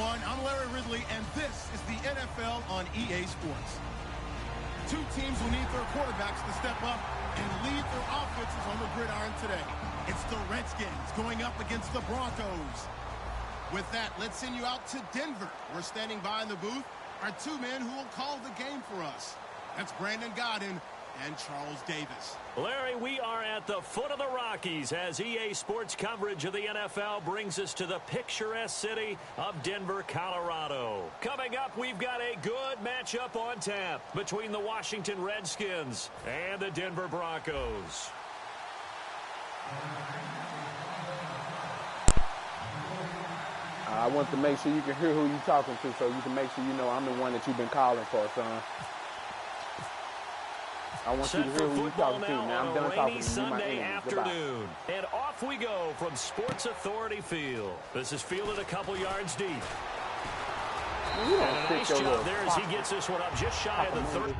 everyone. I'm Larry Ridley, and this is the NFL on EA Sports. Two teams will need their quarterbacks to step up and lead their offenses on the gridiron today. It's the Redskins going up against the Broncos. With that, let's send you out to Denver. We're standing by in the booth are two men who will call the game for us. That's Brandon Godden and Charles Davis. Larry, we are at the foot of the Rockies as EA Sports coverage of the NFL brings us to the picturesque city of Denver, Colorado. Coming up, we've got a good matchup on tap between the Washington Redskins and the Denver Broncos. I want to make sure you can hear who you're talking to so you can make sure you know I'm the one that you've been calling for, son. I want you to hear who you're talking to, man. I'm done talking to you. Sunday afternoon. And off we go from Sports Authority Field. This is fielded a couple yards deep. And a nice job there as he gets this one up just shy of the 30.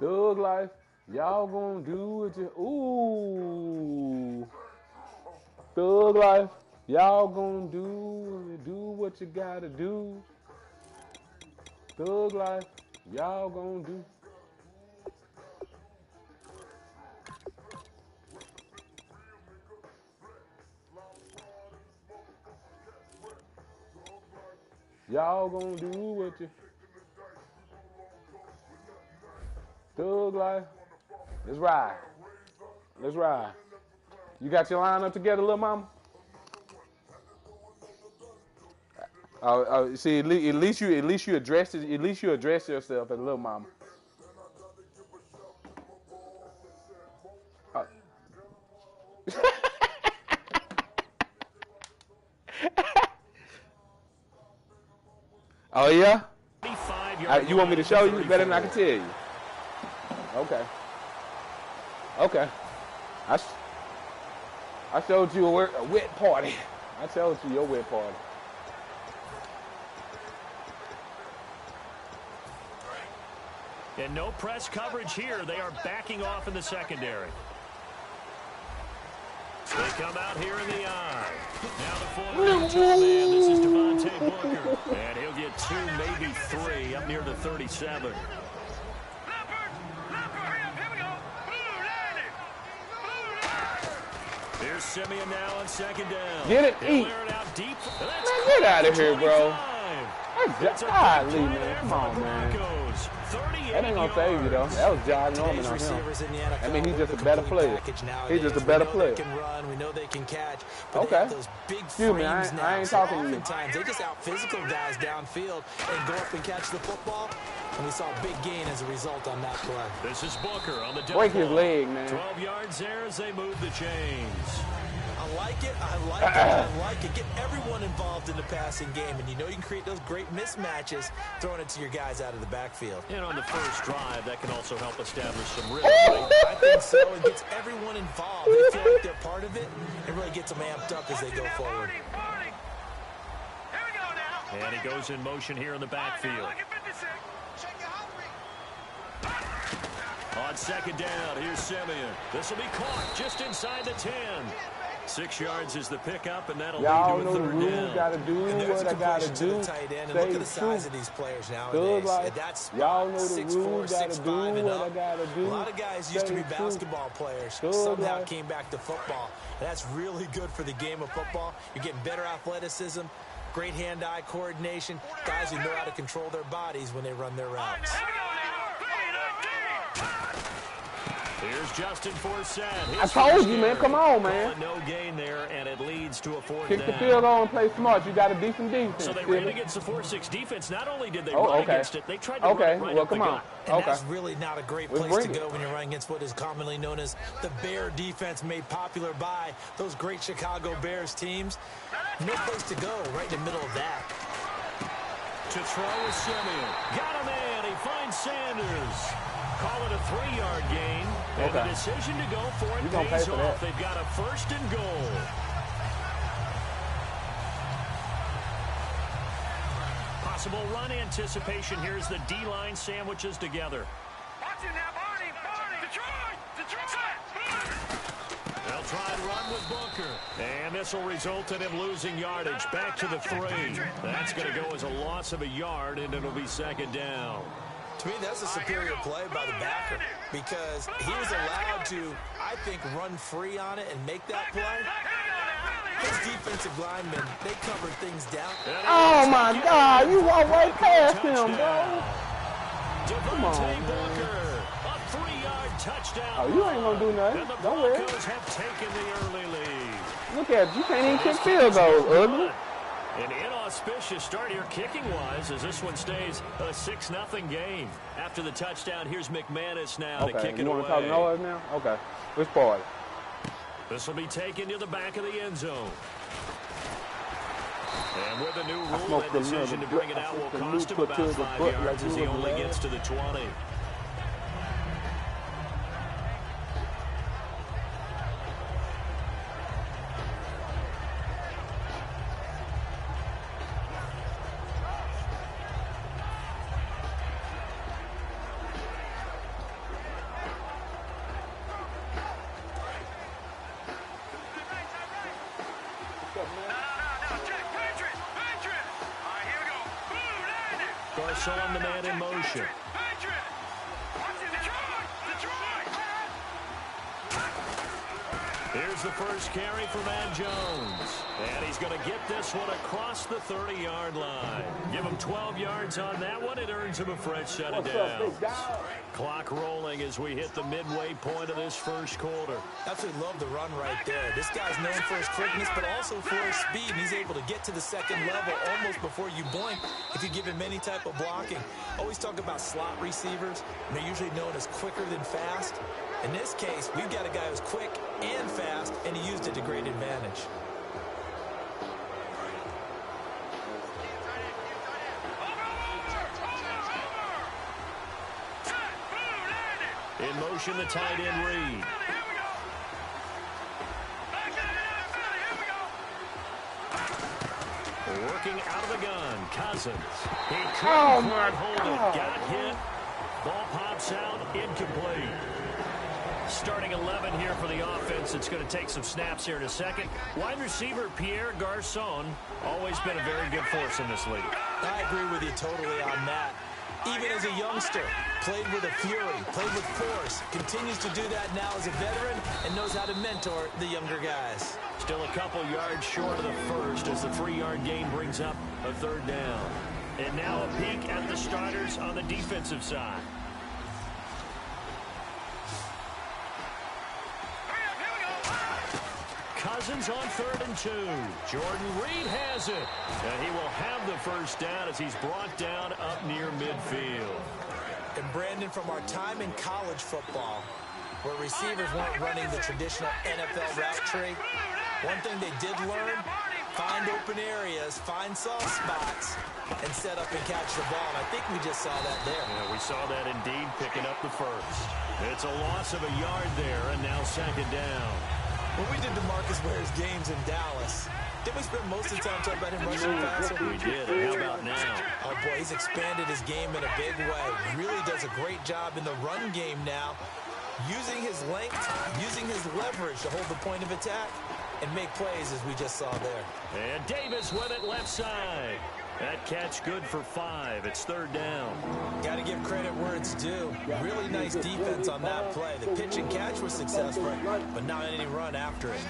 Thug life, y'all gonna do what you, ooh. Thug life, y'all gonna do what you gotta do. Thug life, y'all gonna do. Y'all gonna do what you. Thug life. Let's ride. Let's ride. You got your line up together, little mama? See, at least you address it. At least you address yourself as a little mama. Oh yeah? You want me to show you better than I can tell you? Okay. Okay. I showed you a wet party. I showed you your wet party. And no press coverage here. They are backing off in the secondary. They come out here in the eye. Now the former man, this is Devontae Booker. And he'll get 2, maybe 3, up near the 37. Here's Simeon now on second down. Get it, eat. Deep. Man, get out of here, bro. Golly, man. Come on, man. That ain't gonna save you, though. That was John Norman on him. I mean, he's just a better player. He's just a better player. We know they can catch. Okay. Those big Excuse me, I ain't talking to you. Oftentimes, they just out-physical guys downfield and go up and catch the football. And we saw a big gain as a result on that play. This is Booker on the break his leg, man. 12 yards there as they move the chains. I like it. I like it. I like it. Get everyone involved in the passing game. And you know you can create those great mismatches throwing it to your guys out of the backfield. And on the first drive, that can also help establish some rhythm. I think so. It gets everyone involved. They feel like they're part of it and really gets them amped up as they go forward. And he goes in motion here in the backfield. On second down, here's Simeon. This will be caught just inside the 10. 6 yards is the pickup, and that'll lead to a third down. Gotta do what I gotta do. Look at the size of these players nowadays. That's y'all know the 6'4", rules. Gotta do 6'5", and what up. I gotta do. A lot of guys used to be basketball players. Somehow came back to football. And that's really good for the game of football. You're getting better athleticism, great hand-eye coordination, guys who know how to control their bodies when they run their routes. Here's Justin Forsett. I told you, man. Come on, man. No gain there, and it leads to a fourth Kick down. the field goal and play smart. You got a decent defense. So they ran against the 4-6 defense. Not only did they run against it, they tried to run it right up the gut. And that's really not a great place to go when you're running against what is commonly known as the Bear defense, made popular by those great Chicago Bears teams. No place to go right in the middle of that. To throw is Simeon. Got a man. He finds Sanders. Call it a 3-yard gain. And the decision to go for it pays off. They've got a 1st and goal. Possible run anticipation. Here's the D-line sandwiches together. Watch it now, Barney. They'll try and run with Booker. And this will result in him losing yardage. Back to the 3. That's going to go as a loss of a yard, and it'll be 2nd down. To me, that's a superior play by the backer because he was allowed to, I think, run free on it and make that play. His defensive linemen, they covered things down. Oh, my God. You walked right past him, bro. Come on, Booker. A 3-yard touchdown. Oh, you ain't going to do nothing. Don't worry. The Broncos have taken the early lead. Look at you. You can't even kick field goals, ugly. An inauspicious start here kicking-wise as this one stays a 6-0 game. After the touchdown, here's McManus now to kick it away. You want to talk noise now? Okay. Let's party. This will be taken to the back of the end zone. And with a new rule, that decision to bring it out will cost him about 5 yards as he only gets to the 20. Garcon, the man in motion. Here's the first carry for Matt Jones. And he's going to get this one across the 30-yard line. Give him 12 yards on that one. It earns him a fresh set of downs. Clock rolling as we hit the midway point of this first quarter. Absolutely love the run right there. This guy's known for his quickness, but also for his speed. He's able to get to the second level almost before you blink if you give him any type of blocking. Always talk about slot receivers. They're usually known as quicker than fast. In this case, we've got a guy who's quick and fast, and he used it to great advantage. In motion, the tight end Reed. Working out of the gun, Cousins. He couldn't hold it. Got hit. Ball pops out, incomplete. Starting 11 here for the offense. It's going to take some snaps here in a second. Wide receiver Pierre Garcon, always been a very good force in this league. I agree with you totally on that. Even as a youngster, played with a fury, played with force, continues to do that now as a veteran, and knows how to mentor the younger guys. Still a couple yards short of the first as the 3-yard gain brings up a 3rd down. And now a peek at the starters on the defensive side. Cousins on 3rd and 2. Jordan Reed has it. And he will have the first down as he's brought down up near midfield. And Brandon, from our time in college football, where receivers weren't running the traditional NFL route tree, one thing they did learn, find open areas, find soft spots, and set up and catch the ball. And I think we just saw that there. Yeah, we saw that indeed, picking up the first. It's a loss of a yard there, and now 2nd down. When we did DeMarcus Ware's games in Dallas, did we spend most of the time talking about him rushing faster? We did. And how about now? Oh, boy, he's expanded his game in a big way. Really does a great job in the run game now, using his length, using his leverage to hold the point of attack and make plays as we just saw there. And Davis with it left side. That catch good for 5. It's 3rd down. Got to give credit where it's due. Really nice defense on that play. The pitch and catch was successful, but not any run after it.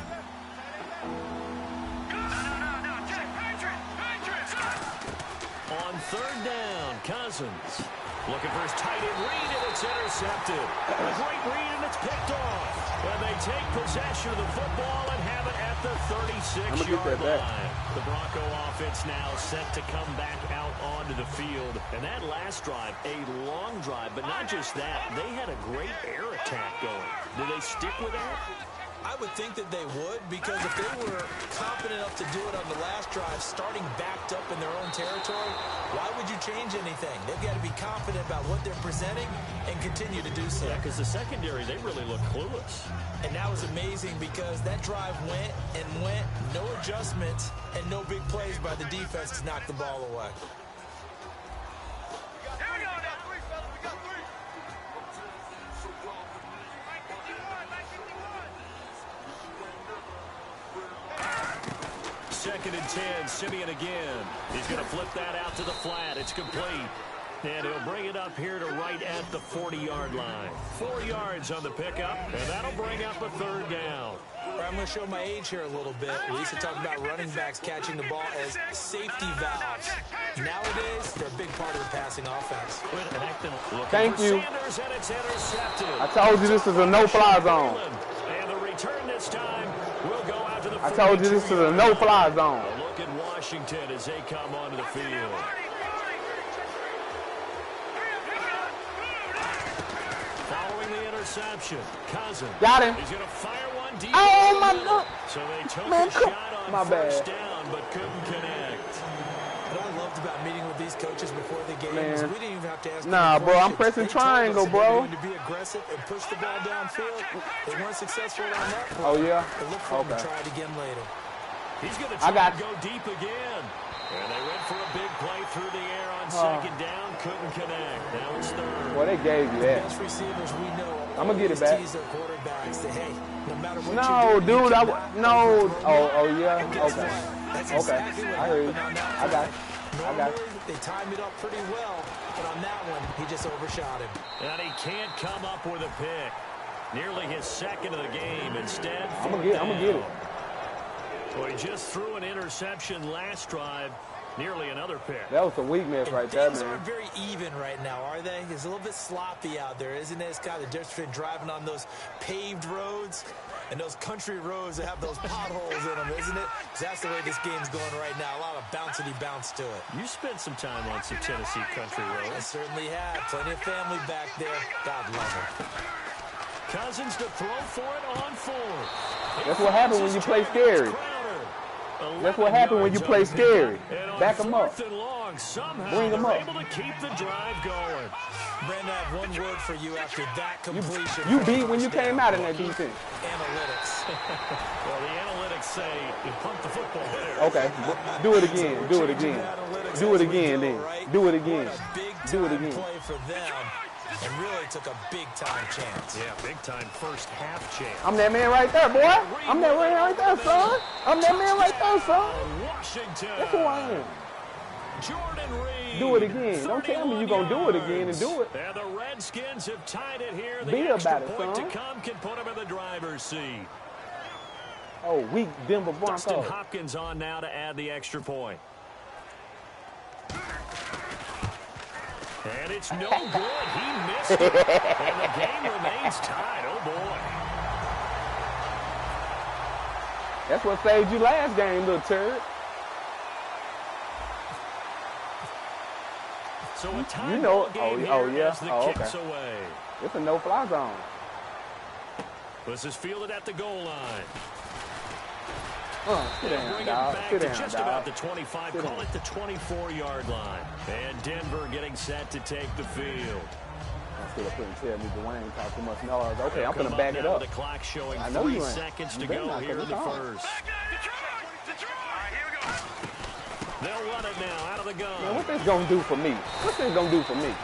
On 3rd down, Cousins. Looking for his tight end read, and it's intercepted. A great read, and it's picked off. And they take possession of the football and have it at the 36-yard line. The Bronco offense now set to come back out onto the field. And that last drive, a long drive, but not just that. They had a great air attack going. Do they stick with that? I would think that they would, because if they were confident enough to do it on the last drive, starting backed up in their own territory, why would you change anything? They've got to be confident about what they're presenting and continue to do so. Yeah, because the secondary, they really look clueless. And that was amazing because that drive went and went, no adjustments, and no big plays by the defense to knock the ball away. Second and 10, Simeon again. He's going to flip that out to the flat. It's complete. And he'll bring it up here to right at the 40-yard line. 4 yards on the pickup, and that'll bring up a third down. I'm going to show my age here a little bit. We used to talk about running backs catching the ball as safety valves. Nowadays, they're a big part of the passing offense. Thank you. Sanders, and it's intercepted. I told you this is a no-fly zone. And the return this time will go out to the 42. I told you this is a no-fly zone. A look at Washington as they come onto the field. Following the interception, Cousins. Got him. He's going to fire one deep. Oh, my God. So they took Man, a shot on my first bad. down, but couldn't connect. What I loved about meeting with these coaches before the game is we didn't even have to ask them Nah, bro, I'm questions. pressing They told us triangle, that bro. they were going to be aggressive and push the ball downfield. They weren't successful on that play. Oh, yeah? They look for them to try it again later. He's going to try to go deep again. And they went for a big play through the air on second down. Couldn't connect. Now it's third. Well, they gave you that. Best receivers we know I'm going to get it back. tease their quarterbacks that, hey, no matter what No, you do, dude, no. Oh, Yeah. guess Okay. what? That's Okay. exactly what I heard you. happened on that I got it. play. I got it. Normally, they timed it up pretty well, but on that one, he just overshot him. And he can't come up with a pick. Nearly his second of the game. Instead, I'm going to get it. Well, he just threw an interception last drive. Nearly another pick. That was a weakness right there, Things man. aren't very even right now, are they? It's a little bit sloppy out there, isn't it? It's kind of the difference between driving on those paved roads and those country roads that have those potholes in them, isn't it? 'Cause that's the way this game's going right now. A lot of bouncy bounce to it. You spent some time on some Tennessee country I roads. certainly have. Plenty of family back there. God love them. Cousins to throw for it on fourth. That's what happens when you play scary. That's what happens when you play scary. Back them up. Bring them up. Able to keep the drive going. Brandon, I have one word for you after that completion. You beat when you came out in that defense. Analytics. Well, the analytics say you pump the football there. Okay, do it again. Do it again. Do it again, then. Do it again. Do it again. Play for them. And really took a big-time chance. Yeah, big-time first-half chance. I'm that man right there, boy. I'm that man right there, son. I'm that man right there, son. Washington. That's who I am. Jordan Reed. Do it again. Don't tell me you're going to do it again and do it. And the Redskins have tied it here. The Be extra about it, point son. to come can put them in the driver's seat. Oh, weak Denver Broncos. Dustin Hopkins on now to add the extra point. And it's no good. He missed it. And the game remains tied. Oh, boy. That's what saved you last game, little turd. So a tie You know it. game Oh, here yeah. as the Oh, kicks okay. away. It's a no-fly zone. This is fielded at the goal line. Sit They'll down, bring dog. it back Sit to down, just dog. about the 25. Sit Call down. it the 24-yard line. And Denver getting set to take the field. Instead of putting tell me Dwayne talk too much noise. Okay, I'm Come going to back it now up. with the clock showing I know 3 you ain't. seconds to You better go not, here 'cause in the it's on. first. They'll run it now out of the gun. Man, what this going to do for me? What's this going to do for me?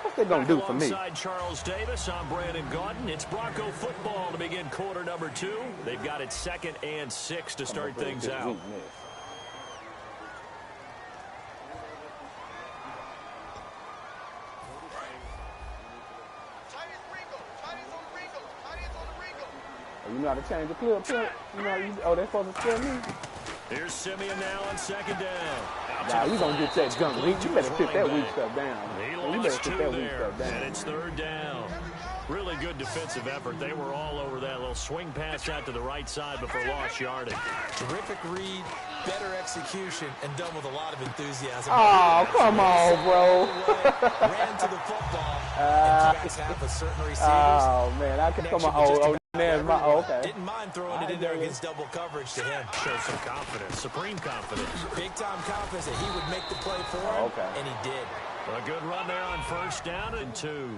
What's this going to do for me? Alongside Charles Davis, I'm Brandon Gaudin. It's Bronco football to begin quarter number 2. They've got it 2nd and 6 to start things out. Weakness. Oh, you know how to change the clip? You know how you, oh, they're supposed to tell me? Here's Simeon now on second down. Nah, you gonna get that junk. You better put that weak stuff down. You better put that weak stuff down. And it's third down. Really good defensive effort. They were all over that little swing pass out to the right side before lost yardage. Terrific read, better execution, and done with a lot of enthusiasm. Oh, come on, bro. Ran to the football and tracks half a certain receivers. Oh, man. I can come on. Okay. Didn't mind throwing it in there against double coverage to him. Showed some confidence, supreme confidence. Big-time confidence that he would make the play for him, and he did. A good run there on first down and 2.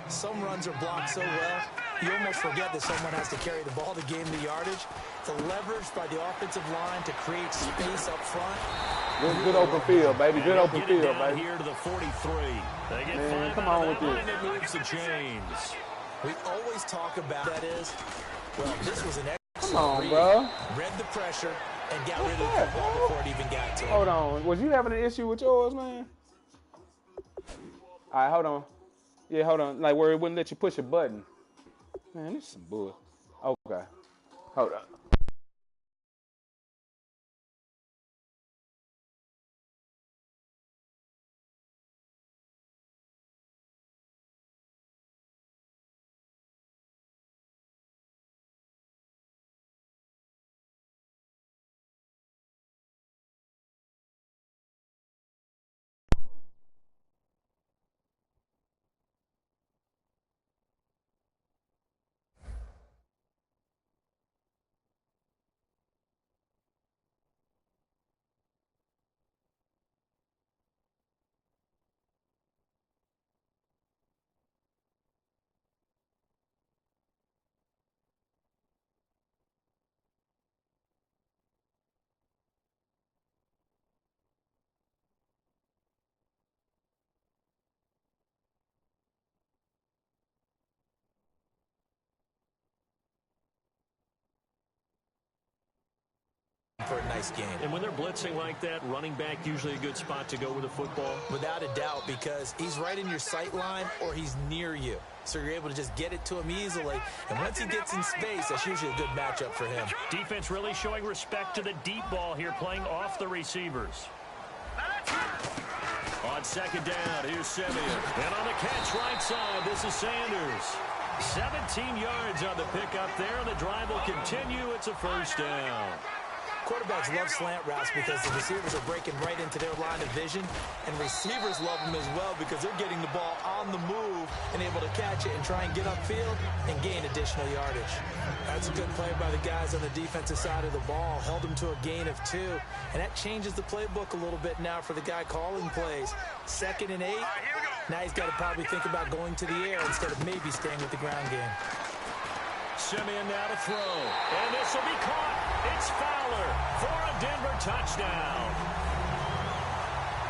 Some runs are blocked so well, you almost forget that someone has to carry the ball to gain the yardage. The leverage by the offensive line to create space up front. Good open field, baby. Good open field, baby. Here to the 43. They get Man, 5 come out on of with that this. line. It moves the chains. We always talk about that is, well, this was an excellent Come on, read. bro. Read the pressure and got rid of the football before it even got to him. Hold on. Was you having an issue with yours, man? All right, hold on. Yeah, hold on. Like where it wouldn't let you push a button. Man, this is some bull. Okay. Hold on. For a nice game. And when they're blitzing like that, running back usually a good spot to go with the football? Without a doubt, because he's right in your sight line or he's near you. So you're able to just get it to him easily. And once he gets in space, that's usually a good matchup for him. Defense really showing respect to the deep ball here, playing off the receivers. On second down, here's Simeon. And on the catch right side, this is Sanders. 17 yards on the pickup there, and the drive will continue. It's a first down. Quarterbacks love slant routes because the receivers are breaking right into their line of vision, and receivers love them as well because they're getting the ball on the move and able to catch it and try and get upfield and gain additional yardage. That's a good play by the guys on the defensive side of the ball. Held them to a gain of 2, and that changes the playbook a little bit now for the guy calling plays. 2nd and 8. Now he's got to probably think about going to the air instead of maybe staying with the ground game. Simeon now to throw, and this will be caught. It's Fowler for a Denver touchdown.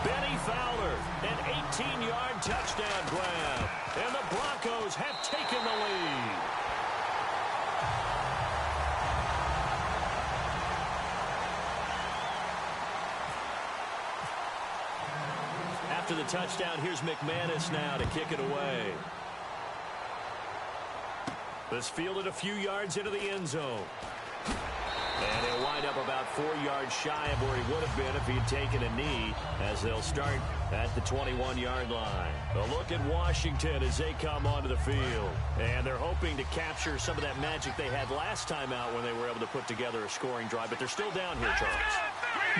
Benny Fowler, an 18-yard touchdown grab, and the Broncos have taken the lead. After the touchdown, here's McManus now to kick it away. This fielded a few yards into the end zone. And he'll wind up about 4 yards shy of where he would have been if he'd taken a knee, as they'll start at the 21-yard line. A look at Washington as they come onto the field. And they're hoping to capture some of that magic they had last time out when they were able to put together a scoring drive. But they're still down here, Charles.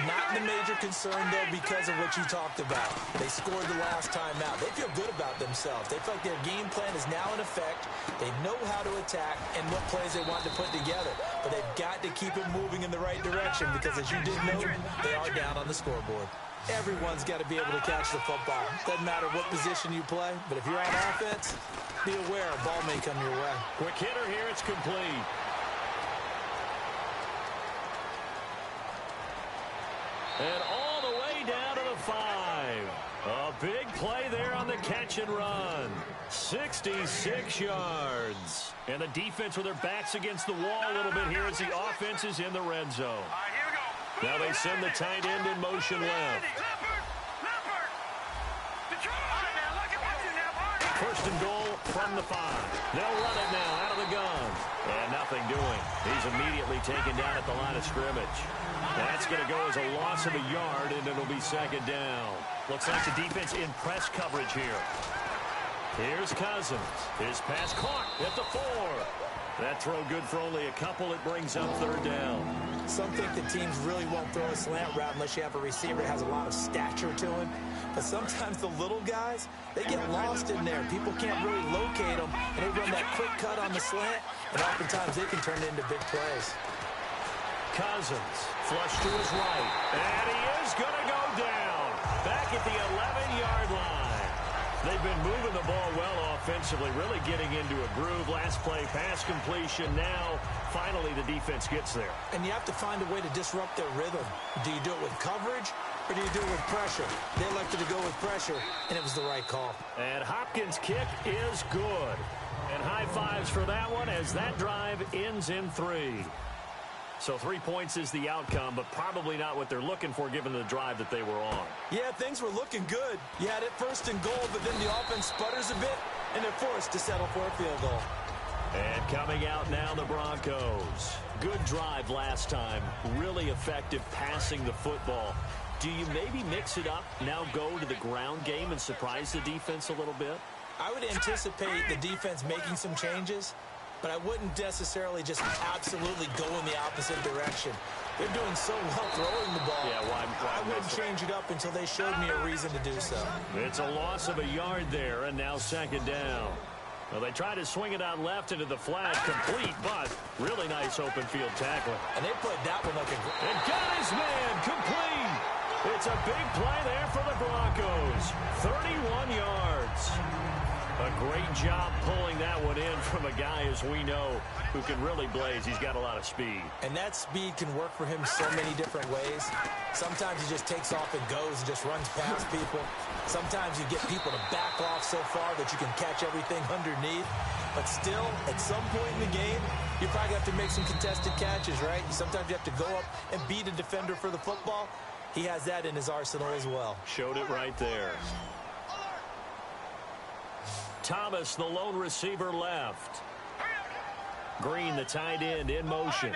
Not the major concern, though, because of what you talked about. They scored the last time out. They feel good about themselves. They feel like their game plan is now in effect. They know how to attack and what plays they want to put together. But they've got to keep it moving in the right direction because, as you did note, they are down on the scoreboard. Everyone's got to be able to catch the football. Doesn't matter what position you play, but if you're on offense, be aware a ball may come your way. Quick hitter here. It's complete. And all the way down to the 5. A big play there on the catch and run. 66 yards. And the defense with their backs against the wall a little bit here as the offense is in the red zone. Now they send the tight end in motion left. First and goal from the 5. They'll run it now out of the gun. And nothing doing. He's immediately taken down at the line of scrimmage. That's going to go as a loss of a yard, and it'll be second down. Looks like the defense in press coverage here. Here's Cousins. His pass caught at the 4. That throw good for only a couple. It brings up third down. Some think that teams really won't throw a slant route unless you have a receiver that has a lot of stature to him. But sometimes the little guys, they get lost in there. People can't really locate them, and they run that quick cut on the slant, and oftentimes they can turn it into big plays. Cousins, flush to his right, and he is going to go down. Back at the 11-yard line. They've been moving the ball well offensively, really getting into a groove. Last play, pass completion. Now, finally, the defense gets there. And you have to find a way to disrupt their rhythm. Do you do it with coverage, or do you do it with pressure? They elected to go with pressure, and it was the right call. And Hopkins' kick is good. And high fives for that one as that drive ends in 3. So 3 points is the outcome, but probably not what they're looking for given the drive that they were on. Yeah, things were looking good. You had it first and goal, but then the offense sputters a bit, and they're forced to settle for a field goal. And coming out now, the Broncos. Good drive last time. Really effective passing the football. Do you maybe mix it up, now go to the ground game and surprise the defense a little bit? I would anticipate the defense making some changes, but I wouldn't necessarily just absolutely go in the opposite direction. They're doing so well throwing the ball. Yeah, why I wouldn't change it up until they showed me a reason to do so. It's a loss of a yard there, and now second down. Well, they try to swing it out left into the flat, complete, but really nice open field tackling. And they put that one like a... And got his man, complete. It's a big play there for the Broncos. 31 yards. A great job pulling that one in from a guy, as we know, who can really blaze. He's got a lot of speed. And that speed can work for him so many different ways. Sometimes he just takes off and goes and just runs past people. Sometimes you get people to back off so far that you can catch everything underneath. But still, at some point in the game, you probably have to make some contested catches, right? Sometimes you have to go up and beat a defender for the football. He has that in his arsenal as well. Showed it right there. Thomas, the lone receiver, left. Green, the tight end, in motion.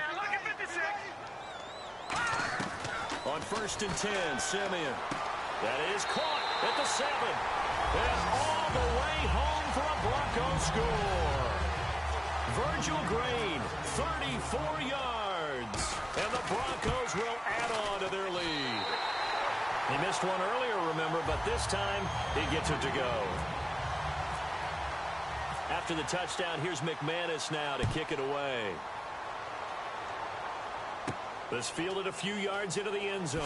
On 1st and 10, Simeon. That is caught at the 7. And all the way home for a Bronco score. Virgil Green, 34 yards. And the Broncos will add on to their lead. He missed one earlier, remember, but this time he gets it to go. After the touchdown, here's McManus now to kick it away. This fielded a few yards into the end zone.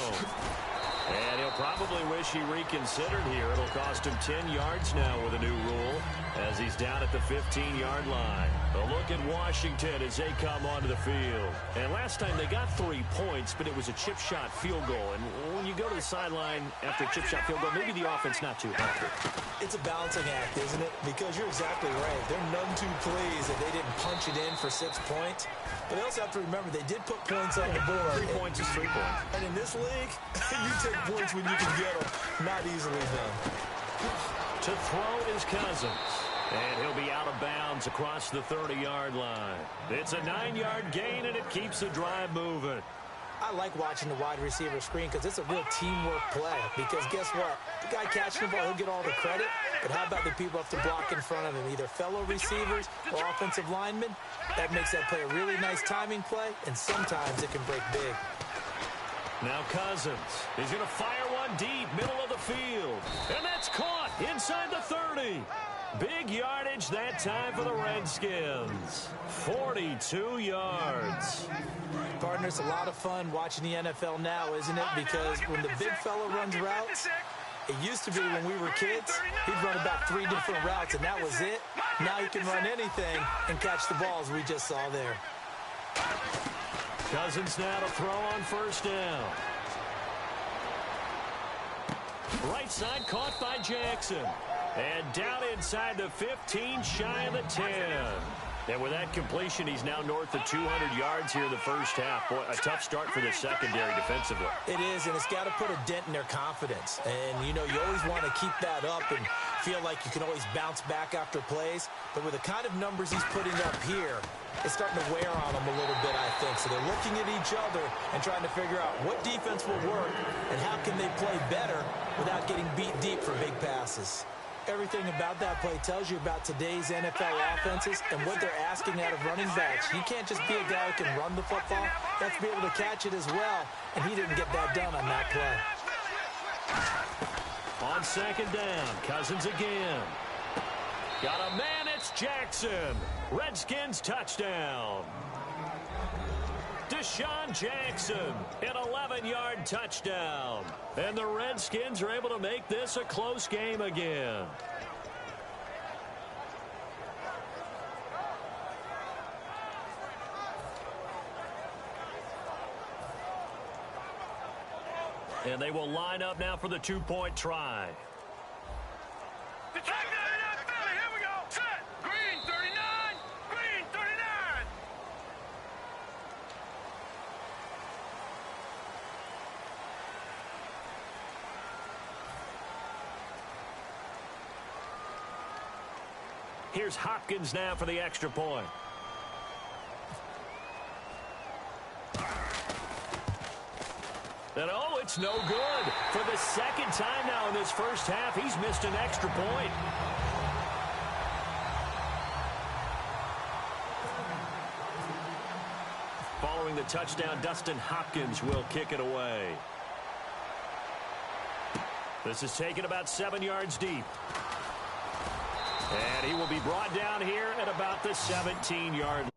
And he'll probably wish he reconsidered here. It'll cost him 10 yards now with a new rule as he's down at the 15-yard line. A look at Washington as they come onto the field. And last time they got 3 points, but it was a chip shot field goal. And when you go to the sideline after a chip shot field goal, maybe the offense not too happy. It's a balancing act, isn't it? Because you're exactly right. They're none too pleased that they didn't punch it in for 6 points. But they also have to remember they did put points on the board. 3 points is 3 points. And in this league, you take points when you can get them. Not easily done. To throw is Cousins. And he'll be out of bounds across the 30-yard line. It's a 9-yard gain, and it keeps the drive moving. I like watching the wide receiver screen because it's a real teamwork play. Because guess what? The guy catching the ball, he'll get all the credit. But how about the people who have to block in front of him, either fellow receivers or offensive linemen? That makes that play a really nice timing play, and sometimes it can break big. Now Cousins. He's going to fire one deep, middle of the field. And that's caught inside the 30. Big yardage that time for the Redskins. 42 yards. Partner, it's a lot of fun watching the NFL now, isn't it? Because when the big fella runs routes, it used to be when we were kids, he'd run about 3 different routes, and that was it. Now he can run anything and catch the balls we just saw there. Cousins now to throw on 1st down. Right side caught by Jackson. And down inside the 15, shy of the 10. And with that completion, he's now north of 200 yards here in the first half. Boy, a tough start for the secondary defensively. It is, and it's got to put a dent in their confidence. And, you know, you always want to keep that up and feel like you can always bounce back after plays. But with the kind of numbers he's putting up here, it's starting to wear on them a little bit, I think. So they're looking at each other and trying to figure out what defense will work and how can they play better without getting beat deep for big passes. Everything about that play tells you about today's NFL offenses and what they're asking out of running backs. You can't just be a guy who can run the football. You have to be able to catch it as well, and he didn't get that done on that play. On second down, Cousins again. Got a man, it's Jackson. Redskins touchdown. Deshaun Jackson, an 11-yard touchdown. And the Redskins are able to make this a close game again. And they will line up now for the two-point try. Here's Hopkins now for the extra point. And oh, it's no good. For the second time now in this first half, he's missed an extra point. Following the touchdown, Dustin Hopkins will kick it away. This is taken about 7 yards deep. And he will be brought down here at about the 17-yard line.